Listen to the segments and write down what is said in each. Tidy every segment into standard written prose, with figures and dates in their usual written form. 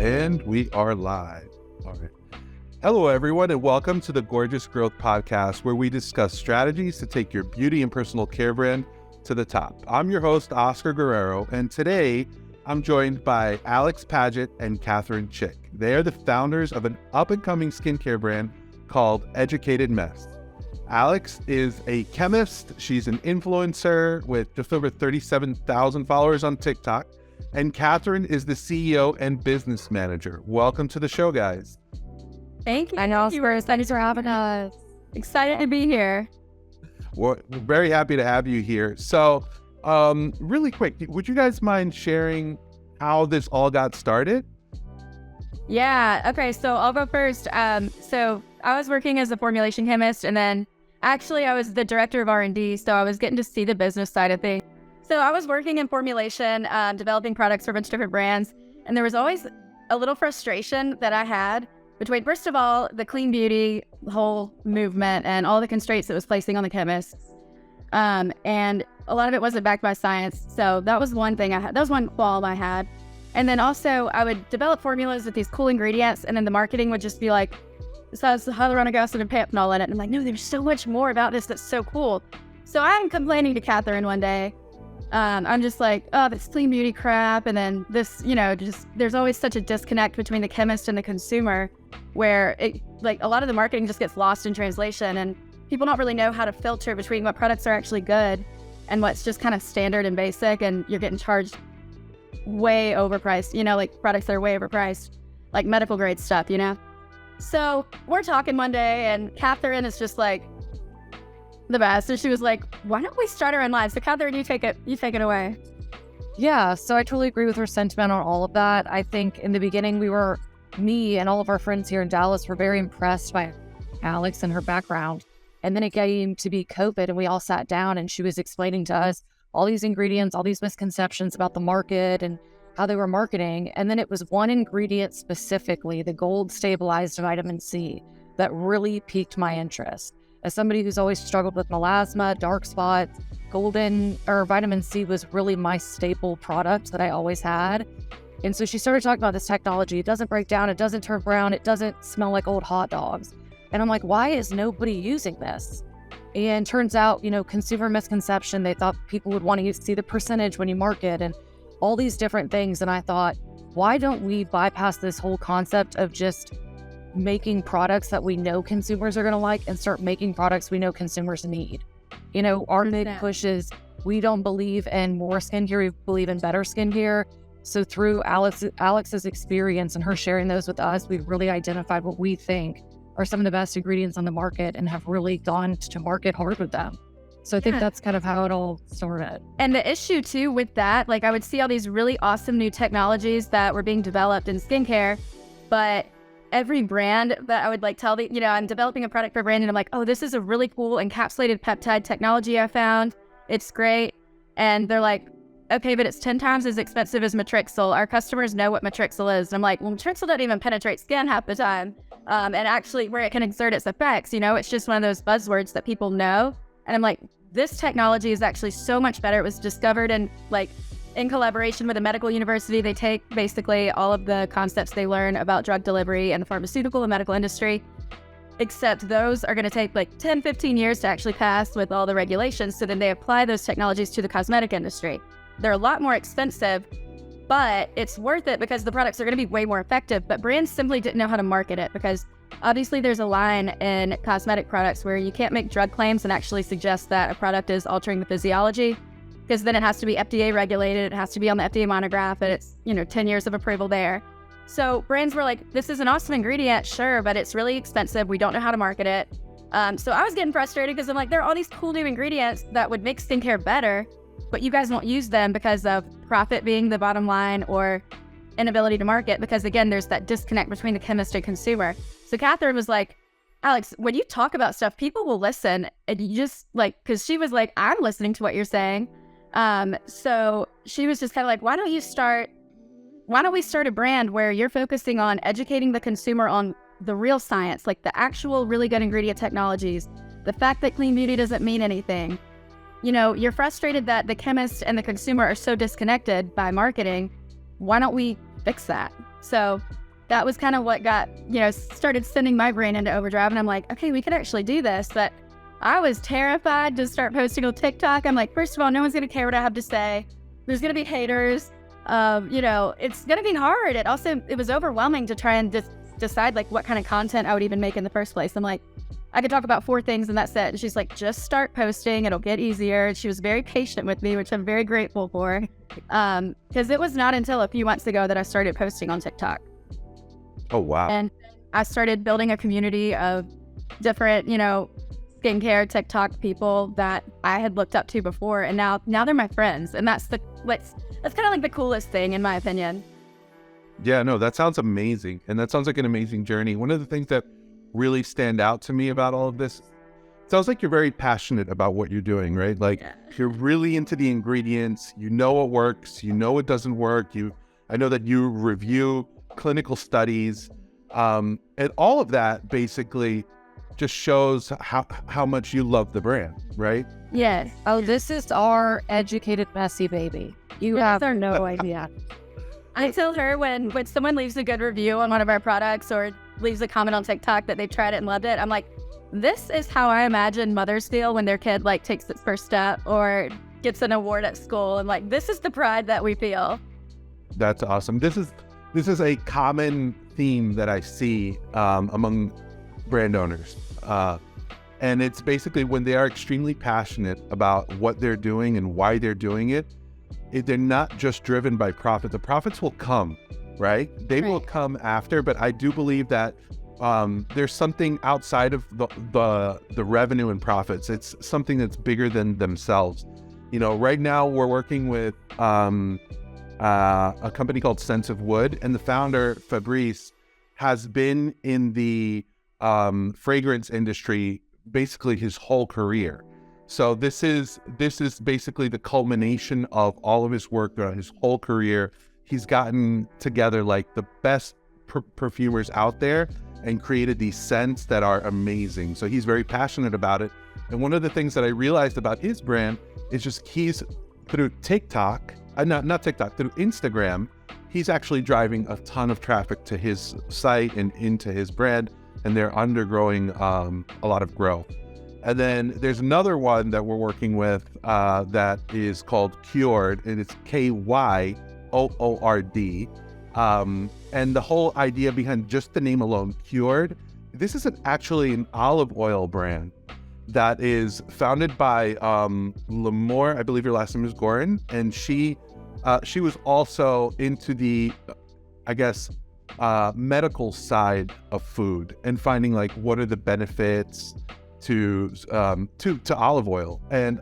And we are live. All right. Hello, everyone, and welcome to the Gorgeous Growth Podcast, where we discuss strategies to take your beauty and personal care brand to the top. I'm your host, Oscar Guerrero, and today I'm joined by Alex Padgett and Catherine Chick. They are the founders of an up-and-coming skincare brand called Educated Mess. Alex is a chemist. She's an influencer with just over 37,000 followers on TikTok. And Catherine is the CEO and business manager. Welcome to the show, guys. Thank you. I know, thanks for having us. Excited to be here. We're very happy to have you here. So, really quick, would you guys mind sharing how this all got started? Yeah. Okay. So I'll go first. So I was working as a formulation chemist, and then actually I was the director of R&D. So I was getting to see the business side of things. So I was working in formulation, developing products for a bunch of different brands. And there was always a little frustration that I had between, first of all, the clean beauty, the whole movement, and all the constraints it was placing on the chemists. And a lot of it wasn't backed by science. So that was one thing I had. That was one qualm I had. And then also I would develop formulas with these cool ingredients, and then the marketing would just be like, this has hyaluronic acid and panthenol in it. And I'm like, no, there's so much more about this that's so cool. So I'm complaining to Catherine one day. I'm just like, oh, this clean beauty crap. And then this, just there's always such a disconnect between the chemist and the consumer, where it, like, a lot of the marketing just gets lost in translation, and people don't really know how to filter between what products are actually good and what's just kind of standard and basic, and you're getting charged way overpriced, like products that are way overpriced, like medical grade stuff, So we're talking one day, and Catherine is just like the best. And she was like, why don't we start our own live? So Catherine, you take it away. Yeah, so I totally agree with her sentiment on all of that. I think in the beginning, me and all of our friends here in Dallas were very impressed by Alex and her background. And then it came to be COVID, and we all sat down, and she was explaining to us all these ingredients, all these misconceptions about the market and how they were marketing. And then it was one ingredient specifically, the gold stabilized vitamin C, that really piqued my interest. As somebody who's always struggled with melasma, dark spots, vitamin C was really my staple product that I always had. And so she started talking about this technology. It doesn't break down, it doesn't turn brown, it doesn't smell like old hot dogs. And I'm like, why is nobody using this? And turns out, consumer misconception, they thought people would want to see the percentage when you market and all these different things. And I thought, why don't we bypass this whole concept of just making products that we know consumers are going to like and start making products we know consumers need? Our big push is, we don't believe in more skincare, we believe in better skincare. So through Alex's experience and her sharing those with us, we've really identified what we think are some of the best ingredients on the market and have really gone to market hard with them. So I think that's kind of how it all started. And the issue too with that, like, I would see all these really awesome new technologies that were being developed in skincare, but every brand that I would tell I'm developing a product for a brand, and I'm like, oh, this is a really cool encapsulated peptide technology I found. It's great. And they're like, okay, but it's 10 times as expensive as Matrixyl. Our customers know what Matrixyl is. And I'm like, well, Matrixyl doesn't even penetrate skin half the time. And actually where it can exert its effects, it's just one of those buzzwords that people know. And I'm like, this technology is actually so much better. It was discovered in collaboration with a medical university. They take basically all of the concepts they learn about drug delivery and the pharmaceutical and medical industry, except those are going to take 10, 15 years to actually pass with all the regulations. So then they apply those technologies to the cosmetic industry. They're a lot more expensive, but it's worth it because the products are going to be way more effective. But brands simply didn't know how to market it, because obviously there's a line in cosmetic products where you can't make drug claims and actually suggest that a product is altering the physiology, because then it has to be FDA regulated, it has to be on the FDA monograph, and it's 10 years of approval there. So brands were like, this is an awesome ingredient, sure, but it's really expensive. We don't know how to market it. So I was getting frustrated because I'm like, there are all these cool new ingredients that would make skincare better, but you guys won't use them because of profit being the bottom line or inability to market, because again, there's that disconnect between the chemist and consumer. So Catherine was like, Alex, when you talk about stuff, people will listen. And you just because she was like, I'm listening to what you're saying. So she was just kind of like, why don't we start a brand where you're focusing on educating the consumer on the real science, like the actual really good ingredient technologies, the fact that clean beauty doesn't mean anything. You're frustrated that the chemist and the consumer are so disconnected by marketing. Why don't we fix that? So that was kind of what got, started sending my brain into overdrive. And I'm like, okay, we could actually do this. But I was terrified to start posting on TikTok. I'm like, first of all, no one's going to care what I have to say. There's going to be haters. It's going to be hard. It was overwhelming to try and decide like what kind of content I would even make in the first place. I'm like, I could talk about 4 things and that's it. And she's like, just start posting. It'll get easier. And she was very patient with me, which I'm very grateful for. Because it was not until a few months ago that I started posting on TikTok. Oh, wow. And I started building a community of different, skincare TikTok people that I had looked up to before. And now they're my friends. And that's kind of like the coolest thing in my opinion. Yeah, no, that sounds amazing. And that sounds like an amazing journey. One of the things that really stand out to me about all of this, it sounds like you're very passionate about what you're doing, right? Like you're really into the ingredients, you know what works, you know what doesn't work. I know that you review clinical studies, and all of that basically just shows how much you love the brand, right? Yes. Oh, this is our educated, messy baby. You have no idea. I tell her when someone leaves a good review on one of our products or leaves a comment on TikTok that they've tried it and loved it, I'm like, this is how I imagine mothers feel when their kid like takes its first step or gets an award at school. And like, this is the pride that we feel. That's awesome. This is a common theme that I see among brand owners. And it's basically when they are extremely passionate about what they're doing and why they're doing it, they're not just driven by profit. The profits will come, right? They will come after, but I do believe that there's something outside of the revenue and profits. It's something that's bigger than themselves. Right now we're working with a company called Sense of Wood, and the founder, Fabrice, has been in the fragrance industry basically his whole career. So this is basically the culmination of all of his work throughout his whole career. He's gotten together like the best perfumers out there and created these scents that are amazing. So he's very passionate about it. And one of the things that I realized about his brand is just he's through TikTok, not TikTok, through Instagram, he's actually driving a ton of traffic to his site and into his brand, and they're undergoing a lot of growth. And then there's another one that we're working with that is called Cured, and it's Kyord. And the whole idea behind just the name alone, Cured, this is actually an olive oil brand that is founded by Lamore, I believe your last name is Gorin, and she was also into the, medical side of food and finding like what are the benefits to olive oil. And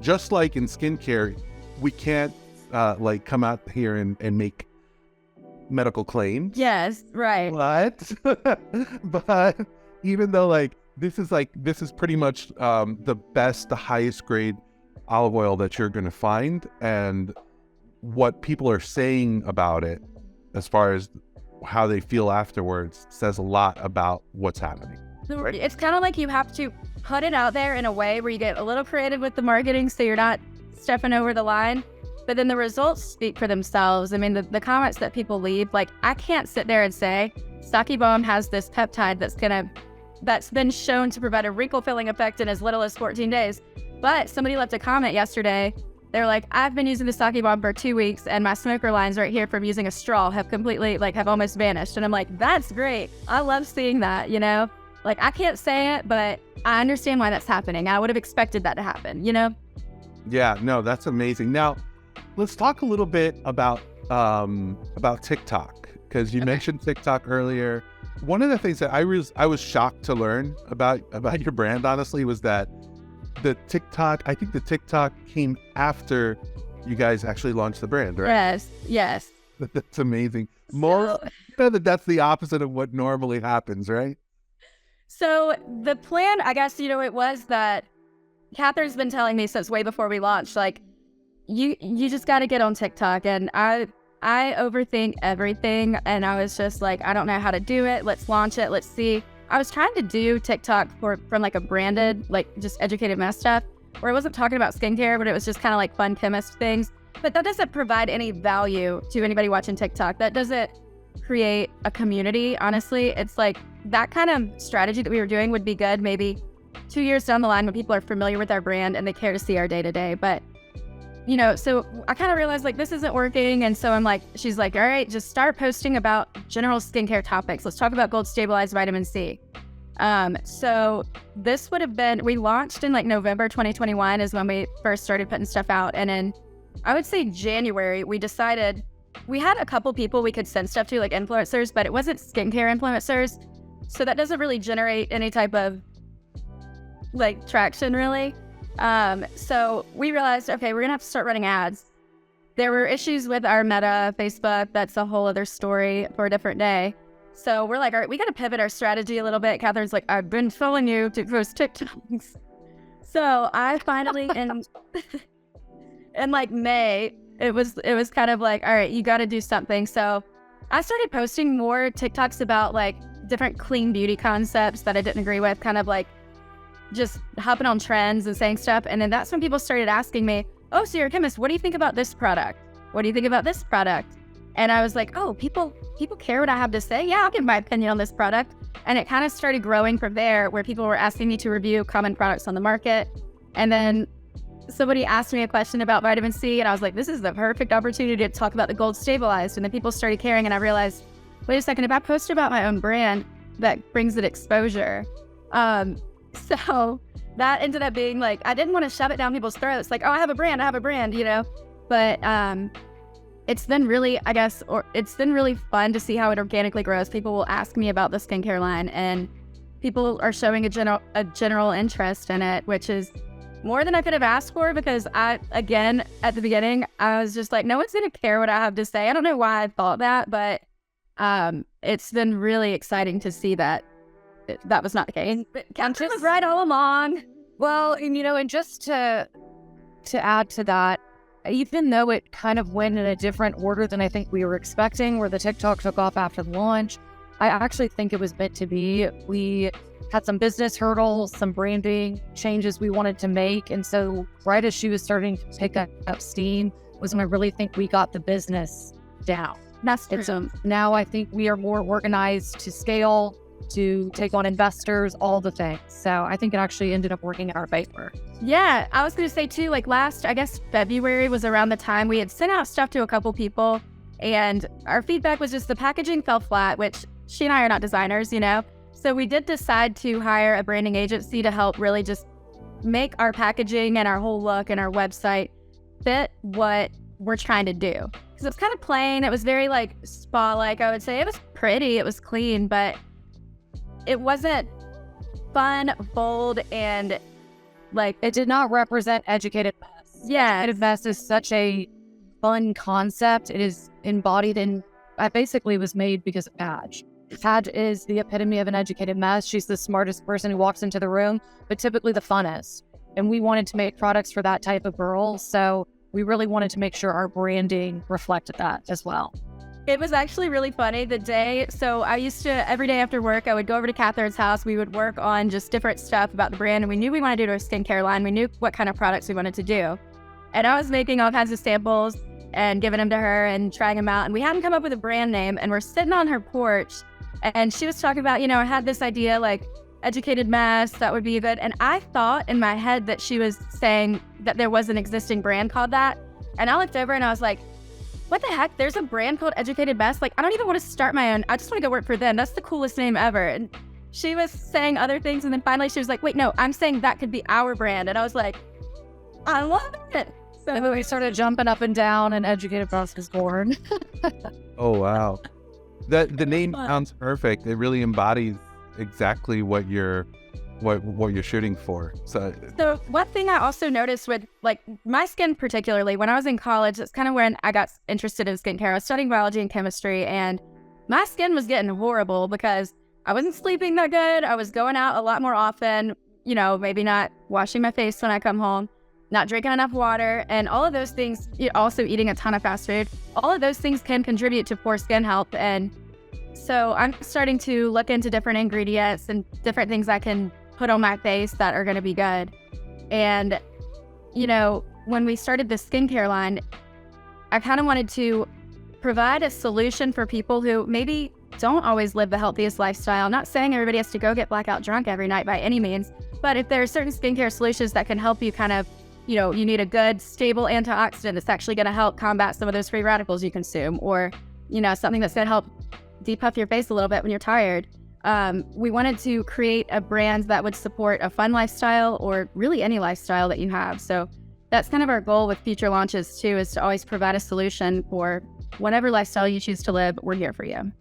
just like in skincare, we can't come out here and make medical claims. Yes, right. But even though this is pretty much the highest grade olive oil that you're going to find, and what people are saying about it as far as how they feel afterwards says a lot about what's happening. Right? It's kind of like you have to put it out there in a way where you get a little creative with the marketing so you're not stepping over the line, but then the results speak for themselves. I mean, the comments that people leave, like I can't sit there and say Sake Bomb has this peptide that's been shown to provide a wrinkle filling effect in as little as 14 days. But somebody left a comment yesterday. They're like, I've been using the Sake Bomb for 2 weeks and my smoker lines right here from using a straw have completely have almost vanished. And I'm like, that's great. I love seeing that, I can't say it, but I understand why that's happening. I would have expected that to happen, Yeah, no, that's amazing. Now, let's talk a little bit about TikTok, because you mentioned TikTok earlier. One of the things that I was shocked to learn about your brand, honestly, was that the TikTok came after you guys actually launched the brand, right? Yes. That's amazing. That's the opposite of what normally happens, right? So the plan, I guess, it was that Catherine's been telling me since way before we launched, you just got to get on TikTok. And I overthink everything. And I was just like, I don't know how to do it. Let's launch it. Let's see. I was trying to do TikTok from a branded, just educated mess stuff, where I wasn't talking about skincare, but it was just kind of fun chemist things. But that doesn't provide any value to anybody watching TikTok. That doesn't create a community, honestly. It's like that kind of strategy that we were doing would be good maybe 2 years down the line when people are familiar with our brand and they care to see our day-to-day. But, you know, so I kind of realized like this isn't working. And so I'm like, she's like, all right, just start posting about general skincare topics. Let's talk about gold stabilized vitamin C. So this would have been, we launched in like November 2021 is when we first started putting stuff out. And in, I would say January, we decided we had a couple people we could send stuff to, like influencers, but it wasn't skincare influencers. So that doesn't really generate any type of like traction really. So we realized, okay, we're gonna have to start running ads. There were issues with our Meta Facebook. That's a whole other story for a different day. So we're like, all right, we got to pivot our strategy a little bit. Catherine's like, I've been telling you to post TikToks. So I finally, in like May, it was kind of like, all right, you got to do something. So I started posting more TikToks about like different clean beauty concepts that I didn't agree with, kind of like just hopping on trends and saying stuff. And then that's when people started asking me, oh, so you're a chemist. What do you think about this product? What do you think about this product? And I was like, oh, people care what I have to say. Yeah, I'll give my opinion on this product. And it kind of started growing from there where people were asking me to review common products on the market. And then somebody asked me a question about vitamin C and I was like, this is the perfect opportunity to talk about the gold stabilized. And then people started caring and I realized, wait a second, if I post about my own brand, that brings it exposure. So that ended up being like, I didn't want to shove it down people's throats. Like, oh, I have a brand, you know, but it's been really, I guess, or it's been really fun to see how it organically grows. People will ask me about the skincare line and people are showing a general interest in it, which is more than I could have asked for because again, at the beginning, I was just like, no one's going to care what I have to say. I don't know why I thought that, but it's been really exciting to see that that was not the case. Catherine was right all along. Well, and you know, and just to add to that, even though it kind of went in a different order than I think we were expecting, where the TikTok took off after the launch, I actually think it was meant to be. We had some business hurdles, some branding changes we wanted to make. And so right as she was starting to pick up steam was when I really think we got the business down. That's true. Now I think we are more organized to scale, to take on investors, all the things. So I think it actually ended up working in our favor. Yeah, I was going to say too, like last, I guess February was around the time we had sent out stuff to a couple people and our feedback was just the packaging fell flat, which she and I are not designers, you know? So we did decide to hire a branding agency to help really just make our packaging and our whole look and our website fit what we're trying to do. Because it was kind of plain. It was very like spa-like, I would say. It was pretty, it was clean, but it wasn't fun, bold, and like it did not represent educated mess. Yeah. Educated mess is such a fun concept. It is embodied in, I basically was made because of Padgett. Padgett is the epitome of an educated mess. She's the smartest person who walks into the room, but typically the funnest. And we wanted to make products for that type of girl. So we really wanted to make sure our branding reflected that as well. It was actually really funny the day. So I used to, every day after work, I would go over to Catherine's house. We would work on just different stuff about the brand. And we knew we wanted to do a skincare line. We knew what kind of products we wanted to do. And I was making all kinds of samples and giving them to her and trying them out. And we hadn't come up with a brand name. And we're sitting on her porch. And she was talking about, you know, I had this idea like educated mess, that would be good. And I thought in my head that she was saying that there was an existing brand called that. And I looked over and I was like, what the heck? There's a brand called Educated Mess? Like, I don't even want to start my own. I just want to go work for them. That's the coolest name ever. And she was saying other things. And then finally she was like, wait, no, I'm saying that could be our brand. And I was like, I love it. So and then we started jumping up and down and Educated Mess was born. Oh, wow. The name sounds perfect. It really embodies exactly what you're shooting for. So one thing I also noticed with like my skin particularly, when I was in college, that's kind of when I got interested in skincare. I was studying biology and chemistry and my skin was getting horrible because I wasn't sleeping that good. I was going out a lot more often, you know, maybe not washing my face when I come home, not drinking enough water, and all of those things, also eating a ton of fast food. All of those things can contribute to poor skin health. And so I'm starting to look into different ingredients and different things I can put on my face that are going to be good. And, you know, when we started the skincare line, I kind of wanted to provide a solution for people who maybe don't always live the healthiest lifestyle. Not saying everybody has to go get blackout drunk every night by any means, but if there are certain skincare solutions that can help you kind of, you need a good, stable antioxidant that's actually going to help combat some of those free radicals you consume, or, something that's going to help depuff your face a little bit when you're tired. We wanted to create a brand that would support a fun lifestyle or really any lifestyle that you have. So that's kind of our goal with future launches too, is to always provide a solution for whatever lifestyle you choose to live. We're here for you.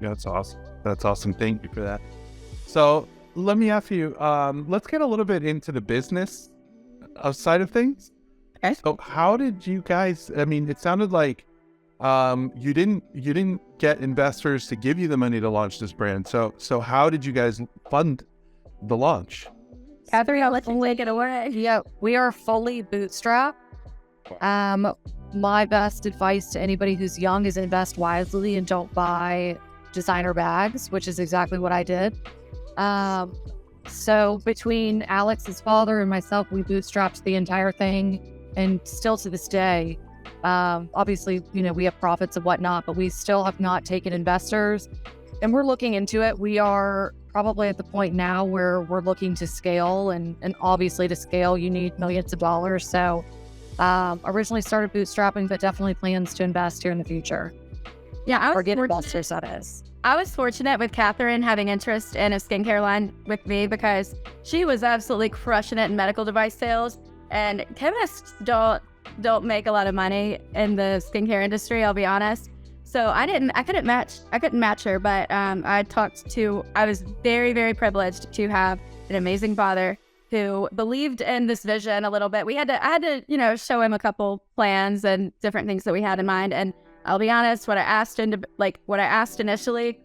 Yeah, that's awesome. That's awesome. Thank you for that. So let me ask you, let's get a little bit into the business side of things. Okay. So how did you guys, it sounded like you didn't get investors to give you the money to launch this brand. So how did you guys fund the launch? Catherine, I'll let you take it away. Yeah, we are fully bootstrapped. My best advice to anybody who's young is invest wisely and don't buy designer bags, which is exactly what I did. So between Alex's father and myself, we bootstrapped the entire thing, and still to this day, obviously, we have profits and whatnot, but we still have not taken investors, and we're looking into it. We are probably at the point now where we're looking to scale, and obviously to scale, you need millions of dollars. So originally started bootstrapping, but definitely plans to invest here in the future. Yeah, or get investors, that is. I was fortunate with Catherine having interest in a skincare line with me because she was absolutely crushing it in medical device sales, and chemists don't make a lot of money in the skincare industry, I'll be honest. So I couldn't match her, but I was very, very privileged to have an amazing father who believed in this vision a little bit. I had to, show him a couple plans and different things that we had in mind. And I'll be honest, what I asked initially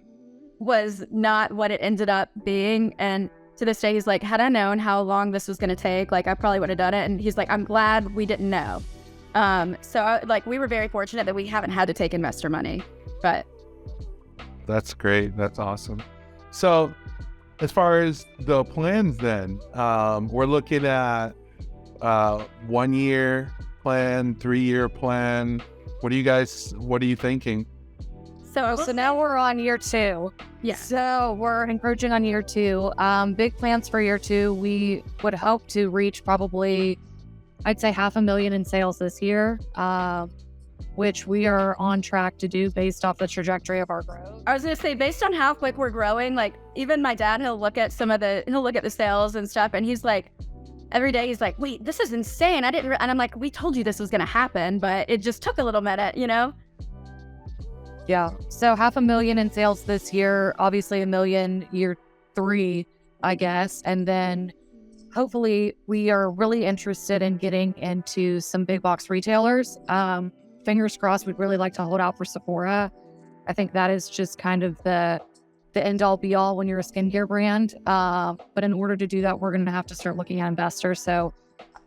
was not what it ended up being. And to this day, he's like, had I known how long this was going to take, I probably would have done it. And he's like, I'm glad we didn't know. We were very fortunate that we haven't had to take investor money, but. That's great. That's awesome. So as far as the plans then, we're looking at 1 year plan, 3 year plan. What are you thinking? So now we're on year 2. Yeah. So we're encroaching on year 2. Big plans for year 2. We would hope to reach probably, I'd say, $500,000 in sales this year, which we are on track to do based off the trajectory of our growth. I was going to say, based on how quick we're growing, even my dad, he'll look at the sales and stuff, and he's like, every day he's like, wait, this is insane. And I'm like, we told you this was going to happen, but it just took a little minute, Yeah. So $500,000 in sales this year, obviously $1 million year 3, I guess. And then hopefully we are really interested in getting into some big box retailers. Fingers crossed, we'd really like to hold out for Sephora. I think that is just kind of the end all be all when you're a skincare brand. But in order to do that, we're going to have to start looking at investors. So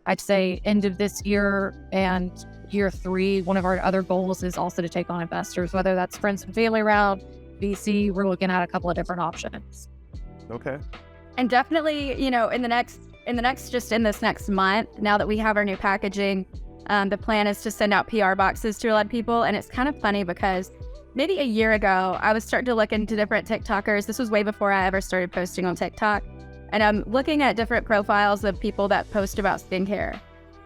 I'd say end of this year and year 3, one of our other goals is also to take on investors, whether that's friends and family round, VC. We're looking at a couple of different options. Okay. And definitely, in this next month, now that we have our new packaging, the plan is to send out PR boxes to a lot of people. And it's kind of funny because maybe a year ago, I was starting to look into different TikTokers. This was way before I ever started posting on TikTok. And I'm looking at different profiles of people that post about skincare.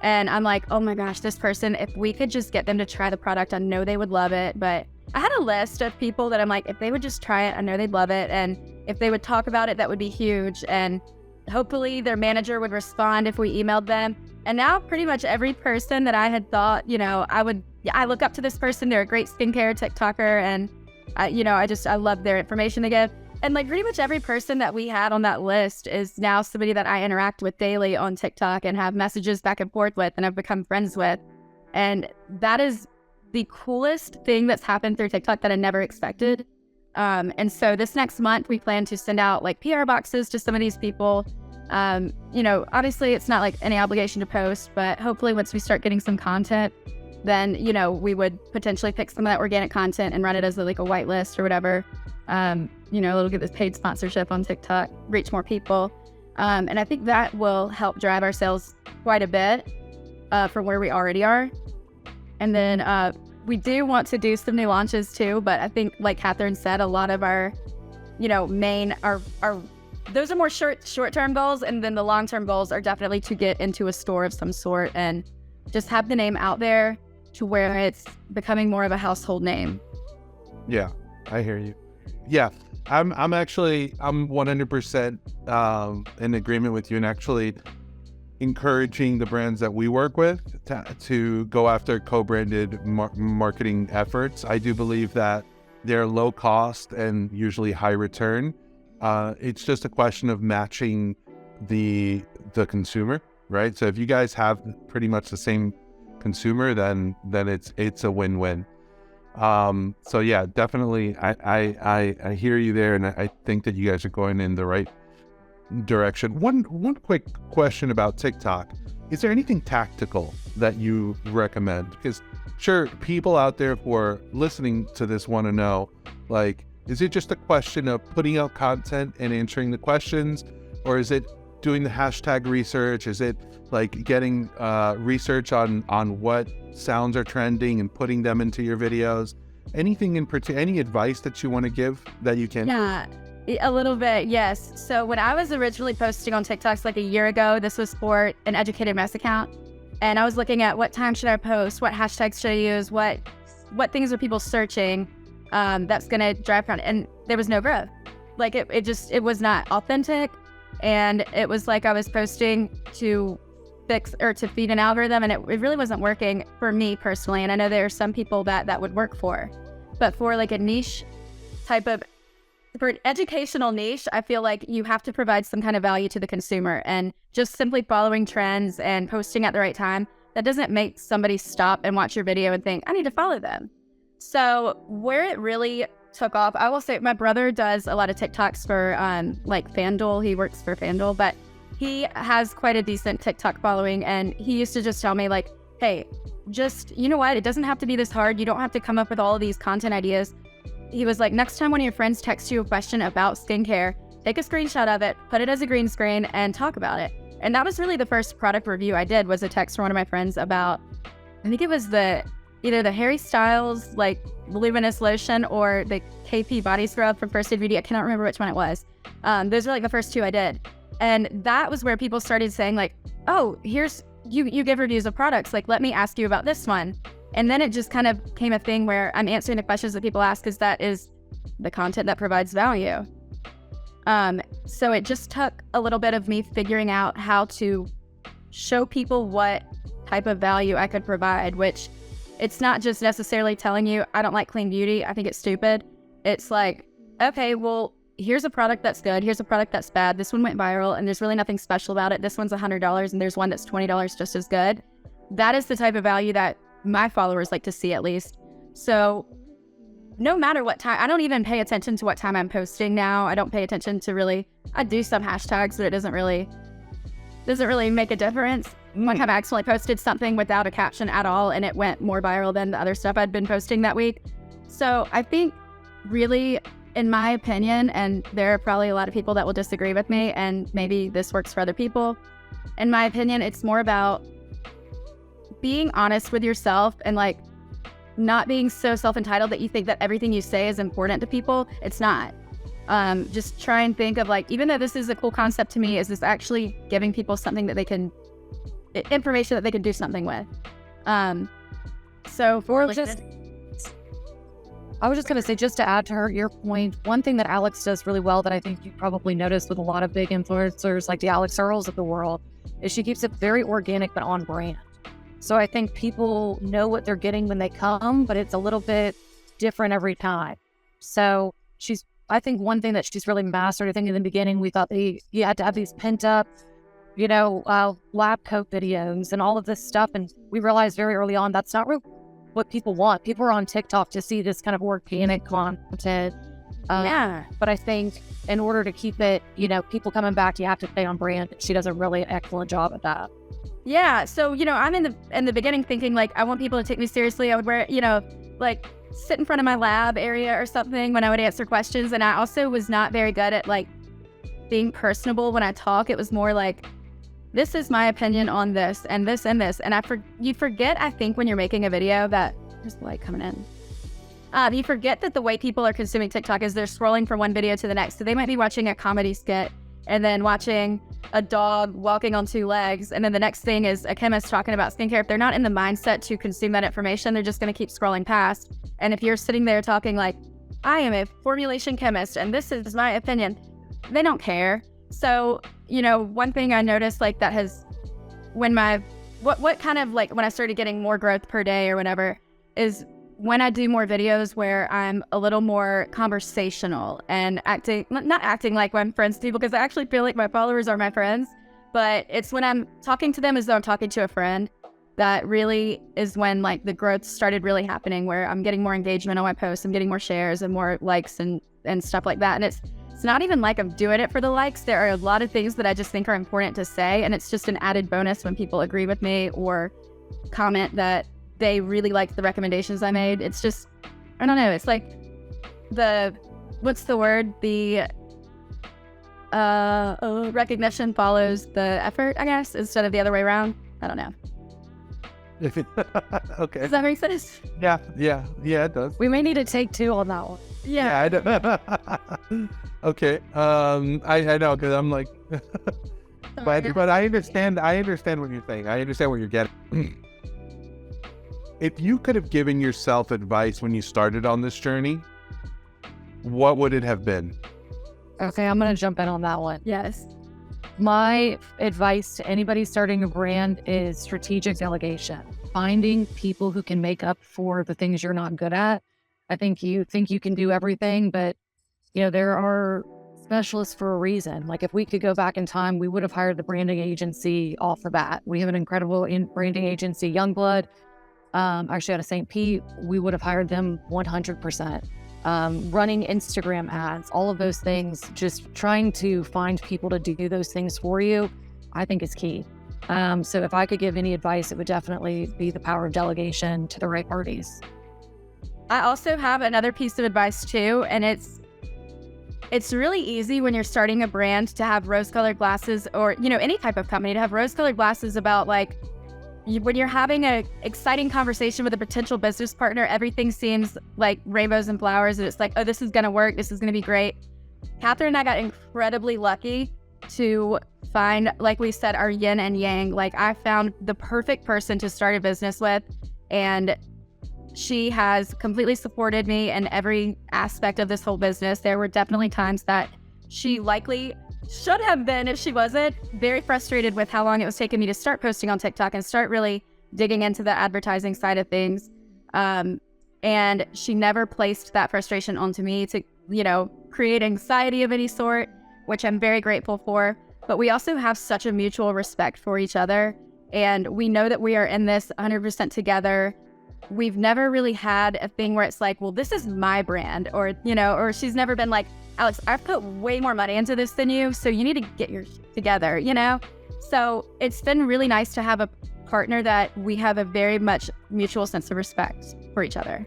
And I'm like, oh my gosh, this person, if we could just get them to try the product, I know they would love it. But I had a list of people that I'm like, if they would just try it, I know they'd love it. And if they would talk about it, that would be huge. And hopefully their manager would respond if we emailed them. And now pretty much every person that I had thought, I look up to this person. They're a great skincare TikToker. And I love their information they give. And pretty much every person that we had on that list is now somebody that I interact with daily on TikTok and have messages back and forth with and I've become friends with. And that is the coolest thing that's happened through TikTok that I never expected. And so this next month, we plan to send out PR boxes to some of these people. Obviously it's not any obligation to post, but hopefully once we start getting some content, then, we would potentially pick some of that organic content and run it as a whitelist or whatever. It'll get this paid sponsorship on TikTok, reach more people. And I think that will help drive our sales quite a bit from where we already are. And then we do want to do some new launches too, but I think like Catherine said, a lot of our, main are those are more short-term goals, and then the long-term goals are definitely to get into a store of some sort and just have the name out there to where it's becoming more of a household name. Yeah, I hear you. Yeah, I'm 100% in agreement with you, and actually encouraging the brands that we work with to go after co-branded marketing efforts. I do believe that they're low cost and usually high return. It's just a question of matching the consumer, right? So if you guys have pretty much the same consumer, then it's a win-win. So yeah, definitely I hear you there, and I think that you guys are going in the right direction. One quick question about TikTok. Is there anything tactical that you recommend? Because sure, people out there who are listening to this want to know, like, is it just a question of putting out content and answering the questions, or is it doing the hashtag research? Is it like getting research on what sounds are trending and putting them into your videos? Anything in particular, any advice that you want to give that you can? Yeah, a little bit, yes. So when I was originally posting on TikToks like a year ago, this was for an educated mess account. And I was looking at what time should I post, what hashtags should I use, what things are people searching that's going to drive around. And there was no growth. Like it was not authentic. And it was like I was posting to fix or to feed an algorithm, and it really wasn't working for me personally. And I know there are some people that would work for. But for like a niche type of, for an educational niche, I feel like you have to provide some kind of value to the consumer, and just simply following trends and posting at the right time, that doesn't make somebody stop and watch your video and think, I need to follow them. So where it really took off, I will say my brother does a lot of TikToks for like FanDuel. He works for FanDuel, but he has quite a decent TikTok following, and he used to just tell me like, hey, just, you know what? It doesn't have to be this hard. You don't have to come up with all of these content ideas. He was like, next time one of your friends texts you a question about skincare, take a screenshot of it, put it as a green screen, and talk about it. And that was really the first product review I did, was a text from one of my friends about, I think it was either the Harry Styles like luminous lotion or the KP body scrub from First Aid Beauty. I cannot remember which one it was. Those were like the first two I did. And that was where people started saying like, oh, here's, you give reviews of products, like, let me ask you about this one. And then it just kind of became a thing where I'm answering the questions that people ask, because that is the content that provides value. So it just took a little bit of me figuring out how to show people what type of value I could provide, which it's not just necessarily telling you, I don't like clean beauty, I think it's stupid. It's like, okay, well, here's a product that's good, here's a product that's bad, this one went viral and there's really nothing special about it, this one's $100 and there's one that's $20 just as good. That is the type of value that my followers like to see, at least. So no matter what time, I don't even pay attention to what time I'm posting now. I don't pay attention to really, I do some hashtags, but it doesn't really make a difference. One time I accidentally posted something without a caption at all, and it went more viral than the other stuff I'd been posting that week. So I think really, in my opinion, and there are probably a lot of people that will disagree with me, and maybe this works for other people. In my opinion, it's more about being honest with yourself and like not being so self-entitled that you think that everything you say is important to people. It's not. Just try and think of like, even though this is a cool concept to me, is this actually giving people something that they can, information that they can do something with. So for just, I was just going to say, just to add to your point, one thing that Alex does really well that I think you probably noticed with a lot of big influencers like the Alex Earls of the world is she keeps it very organic but on brand. So I think people know what they're getting when they come, but it's a little bit different every time. So I think one thing that she's really mastered, I think in the beginning we thought you had to have these pent up, lab coat videos and all of this stuff. And we realized very early on, that's not really what people want. People are on TikTok to see this kind of organic content. But I think in order to keep it, people coming back, you have to stay on brand. She does a really excellent job at that. Yeah. So, I'm in the beginning thinking like, I want people to take me seriously. I would wear, like sit in front of my lab area or something when I would answer questions. And I also was not very good at like being personable when I talk. It was more like, this is my opinion on this and this and this. And you forget, I think, when you're making a video that There's the light coming in. You forget that the way people are consuming TikTok is they're scrolling from one video to the next. So they might be watching a comedy skit and then watching a dog walking on two legs. And then the next thing is a chemist talking about skincare. If they're not in the mindset to consume that information, they're just going to keep scrolling past. And if you're sitting there talking like, I am a formulation chemist and this is my opinion, they don't care. So, one thing I noticed like that has, when what kind of like when I started getting more growth per day or whatever is when I do more videos where I'm a little more conversational and not acting like I'm friends to people, because I actually feel like my followers are my friends, but it's when I'm talking to them as though I'm talking to a friend that really is when like the growth started really happening, where I'm getting more engagement on my posts, I'm getting more shares and more likes and stuff like that. And it's not even like I'm doing it for the likes. There are a lot of things that I just think are important to say, and it's just an added bonus when people agree with me or comment that they really liked the recommendations I made. It's just, I don't know, it's like what's the word? The recognition follows the effort, I guess, instead of the other way around. I don't know. Okay. Does that make sense? Yeah, it does. We may need to take two on that one. Yeah. I don't. Okay. I know, because I'm like, but I understand what you're saying. I understand what you're getting. If you could have given yourself advice when you started on this journey, what would it have been? Okay, I'm going to jump in on that one. Yes. My advice to anybody starting a brand is strategic delegation. Finding people who can make up for the things you're not good at. I think you can do everything, but there are specialists for a reason. Like if we could go back in time, we would have hired the branding agency off the bat. We have an incredible branding agency, Youngblood. Actually out of St. Pete, we would have hired them 100%. Running Instagram ads, all of those things, just trying to find people to do those things for you, I think is key. So if I could give any advice, it would definitely be the power of delegation to the right parties. I also have another piece of advice too, and it's really easy when you're starting a brand to have rose-colored glasses, or any type of company to have rose-colored glasses about like when you're having a exciting conversation with a potential business partner, everything seems like rainbows and flowers, and it's like, oh, this is gonna work, this is gonna be great. Catherine and I got incredibly lucky to find, like we said, our yin and yang. Like I found the perfect person to start a business with, and she has completely supported me in every aspect of this whole business. There were definitely times that she likely should have been, if she wasn't, very frustrated with how long it was taking me to start posting on TikTok and start really digging into the advertising side of things. And she never placed that frustration onto me to, create anxiety of any sort, which I'm very grateful for. But we also have such a mutual respect for each other. And we know that we are in this 100% together. We've never really had a thing where it's like, well, this is my brand, or, or she's never been like, Alex, I've put way more money into this than you, so you need to get your shit together, So it's been really nice to have a partner that we have a very much mutual sense of respect for each other.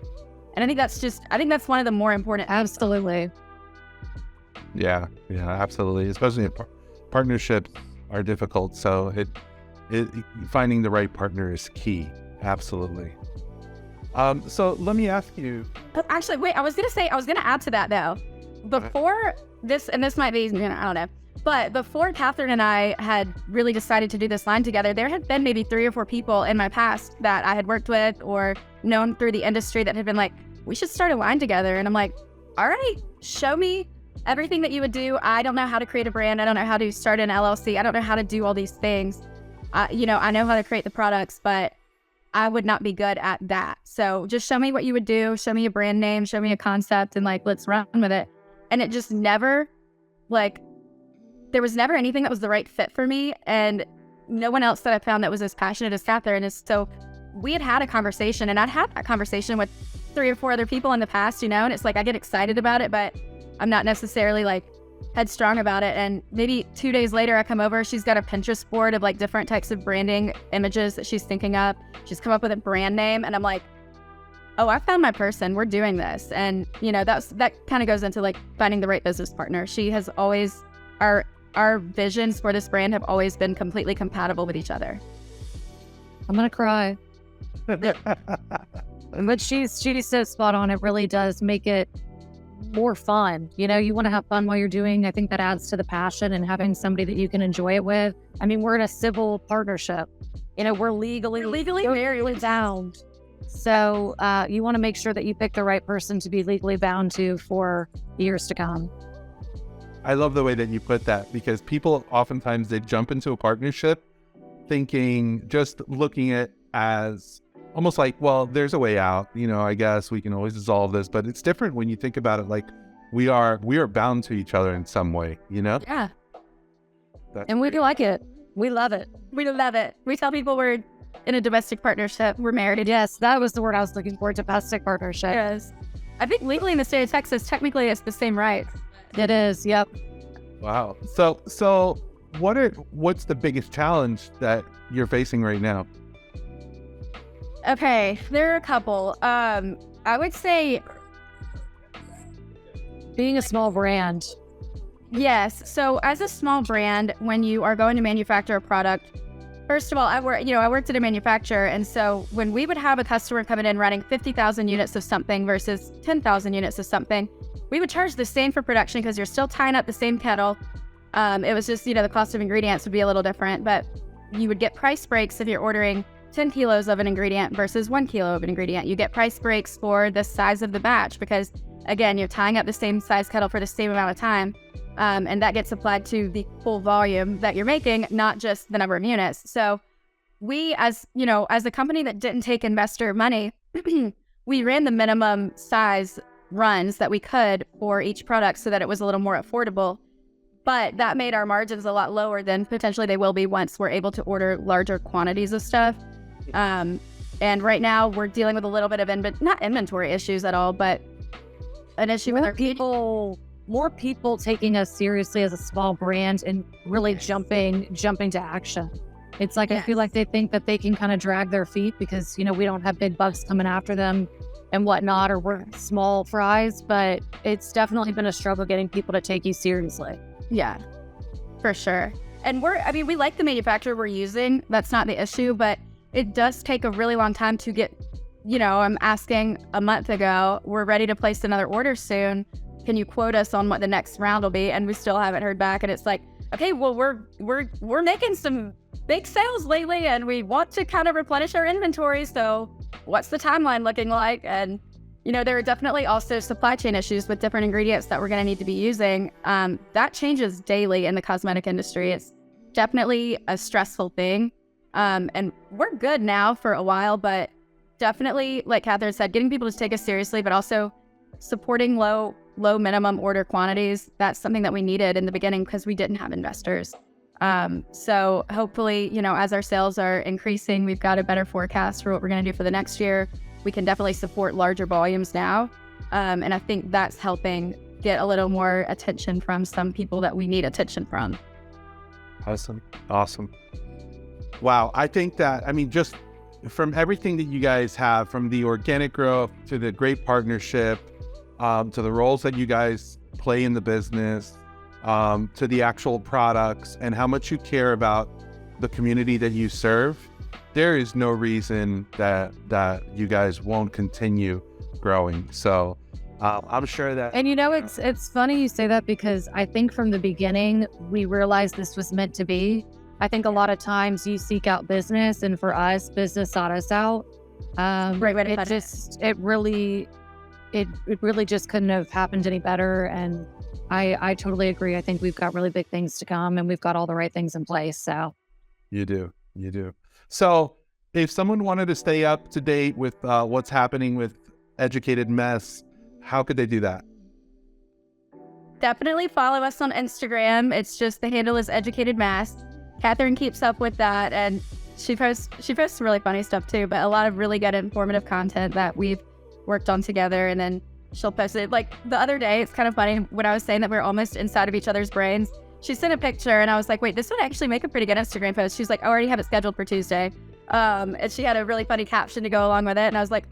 And I think that's one of the more important. Absolutely. Yeah, absolutely. Especially if partnerships are difficult. So finding the right partner is key. Absolutely. So let me ask you. Actually, wait, I was going to add to that though. Before this, and this might be, I don't know, but before Catherine and I had really decided to do this line together, there had been maybe 3 or 4 people in my past that I had worked with or known through the industry that had been like, we should start a line together. And I'm like, all right, show me everything that you would do. I don't know how to create a brand. I don't know how to start an LLC. I don't know how to do all these things. I know how to create the products, but I would not be good at that. So just show me what you would do. Show me a brand name, show me a concept, and like, let's run with it. And it just never, there was never anything that was the right fit for me. And no one else that I found that was as passionate as Catherine is. So we had a conversation, and I'd had that conversation with 3 or 4 other people in the past, and it's like, I get excited about it, but I'm not necessarily like headstrong about it. And maybe 2 days later, I come over, she's got a Pinterest board of like different types of branding images that she's thinking up. She's come up with a brand name, and I'm like, oh, I found my person. We're doing this. And, that kind of goes into like finding the right business partner. She has always, our visions for this brand have always been completely compatible with each other. I'm going to cry. But she's so spot on. It really does make it more fun. You know, you want to have fun while you're doing. I think that adds to the passion and having somebody that you can enjoy it with. I mean, we're in a civil partnership. You know, we're legally very bound. So you want to make sure that you pick the right person to be legally bound to for years to come. I love the way that you put that, because people oftentimes they jump into a partnership thinking, just looking at as almost like, well, there's a way out, you know, I guess we can always dissolve this, but it's different when you think about it like we are bound to each other in some way, you know? Yeah. And we do like it. We love it. We love it. We tell people we're in a domestic partnership. We're married. Yes, that was the word I was looking for, domestic partnership. Yes. I think legally in the state of Texas, technically it's the same rights. It is, yep. Wow. So what's the biggest challenge that you're facing right now? Okay, there are a couple. I would say being a small brand. Yes. So as a small brand, when you are going to manufacture a product, first of all, I worked at a manufacturer, and so when we would have a customer coming in running 50,000 units of something versus 10,000 units of something, we would charge the same for production because you're still tying up the same kettle. It was just, the cost of ingredients would be a little different, but you would get price breaks if you're ordering 10 kilos of an ingredient versus 1 kilo of an ingredient. You get price breaks for the size of the batch because, again, you're tying up the same size kettle for the same amount of time. And that gets applied to the full volume that you're making, not just the number of units. So we, as a company that didn't take investor money, we ran the minimum size runs that we could for each product so that it was a little more affordable. But that made our margins a lot lower than potentially they will be once we're able to order larger quantities of stuff. And right now we're dealing with a little bit of not inventory issues at all, but an issue with our people. More people taking us seriously as a small brand and really jumping to action. It's like, I feel like they think that they can kind of drag their feet because, we don't have big bucks coming after them and whatnot, or we're small fries, but it's definitely been a struggle getting people to take you seriously. Yeah, for sure. And we like the manufacturer we're using. That's not the issue, but it does take a really long time to get, I'm asking a month ago, we're ready to place another order soon. Can you quote us on what the next round will be? And we still haven't heard back. And it's like, okay, well, we're making some big sales lately and we want to kind of replenish our inventory. So what's the timeline looking like? And, there are definitely also supply chain issues with different ingredients that we're going to need to be using. That changes daily in the cosmetic industry. It's definitely a stressful thing. And we're good now for a while, but definitely, like Catherine said, getting people to take us seriously, but also supporting low minimum order quantities. That's something that we needed in the beginning because we didn't have investors. So hopefully, as our sales are increasing, we've got a better forecast for what we're going to do for the next year. We can definitely support larger volumes now. And I think that's helping get a little more attention from some people that we need attention from. Awesome. Wow. I think that, just from everything that you guys have, from the organic growth to the great partnership, to the roles that you guys play in the business, to the actual products and how much you care about the community that you serve, there is no reason that you guys won't continue growing. So I'm sure that... And it's funny you say that because I think from the beginning, we realized this was meant to be. I think a lot of times you seek out business, and for us, business sought us out. Right, it really just couldn't have happened any better. And I totally agree. I think we've got really big things to come and we've got all the right things in place. So you do. So if someone wanted to stay up to date with what's happening with Educated Mess, how could they do that? Definitely follow us on Instagram. It's just the handle is Educated Mess. Catherine keeps up with that, and she posts some really funny stuff too, but a lot of really good informative content that we've worked on together. And then she'll post it. Like the other day, it's kind of funny when I was saying that we're almost inside of each other's brains. She sent a picture and I was like, wait, this would actually make a pretty good Instagram post. She's like, I already have it scheduled for Tuesday. And she had a really funny caption to go along with it. And I was like,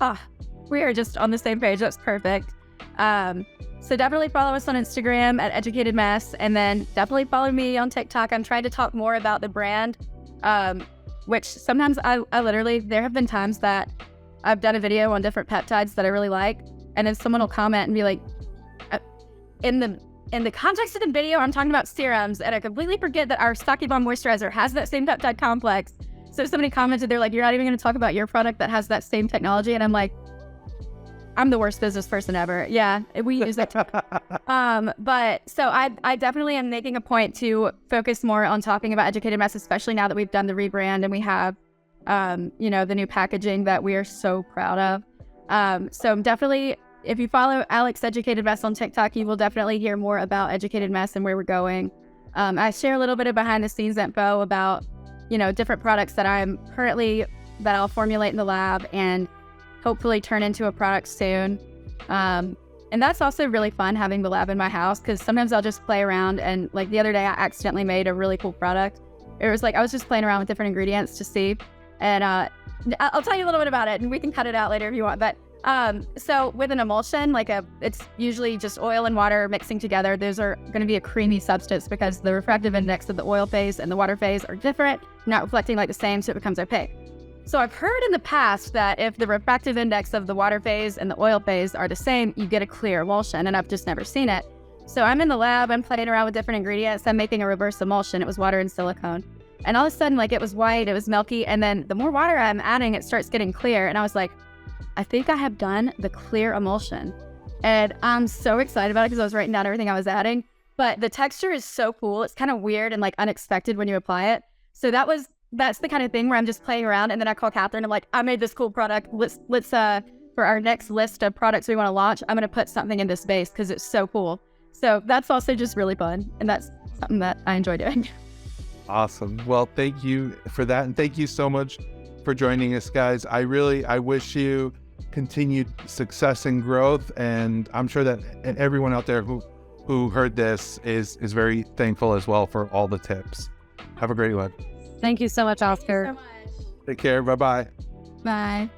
we are just on the same page. That's perfect. So definitely follow us on Instagram at Educated Mess. And then definitely follow me on TikTok. I'm trying to talk more about the brand, which sometimes I literally, there have been times that I've done a video on different peptides that I really like, and then someone will comment and be like, in the context of the video, I'm talking about serums, and I completely forget that our Sake Bomb moisturizer has that same peptide complex. So somebody commented, they're like, you're not even going to talk about your product that has that same technology, and I'm like, I'm the worst business person ever. Yeah, we use it. But so I definitely am making a point to focus more on talking about educated mess, especially now that we've done the rebrand and we have, the new packaging that we are so proud of. So I'm definitely, if you follow Alex Educated Mess on TikTok, you will definitely hear more about Educated Mess and where we're going. I share a little bit of behind the scenes info about, different products that I'll formulate in the lab and hopefully turn into a product soon. And that's also really fun, having the lab in my house, because sometimes I'll just play around, and like the other day I accidentally made a really cool product. It was like I was just playing around with different ingredients to see, and I'll tell you a little bit about it, and we can cut it out later if you want. But so with an emulsion, it's usually just oil and water mixing together. Those are going to be a creamy substance because the refractive index of the oil phase and the water phase are different, not reflecting like the same, so it becomes opaque. So I've heard in the past that if the refractive index of the water phase and the oil phase are the same, you get a clear emulsion, and I've just never seen it. So I'm in the lab, I'm playing around with different ingredients, I'm making a reverse emulsion. It was water and silicone. And all of a sudden, it was white, it was milky, and then the more water I'm adding, it starts getting clear. And I was like, I think I have done the clear emulsion. And I'm so excited about it because I was writing down everything I was adding. But the texture is so cool. It's kind of weird and unexpected when you apply it. So that's the kind of thing where I'm just playing around, and then I call Catherine. I'm like, I made this cool product. Let's for our next list of products we want to launch, I'm going to put something in this space because it's so cool. So that's also just really fun, and that's something that I enjoy doing. Awesome. Well, thank you for that, and thank you so much for joining us, guys. I wish you continued success and growth, and I'm sure that everyone out there who heard this is very thankful as well for all the tips. Have a great one. Thank you so much, Oscar. Thank you so much. Take care. Bye-bye. Bye.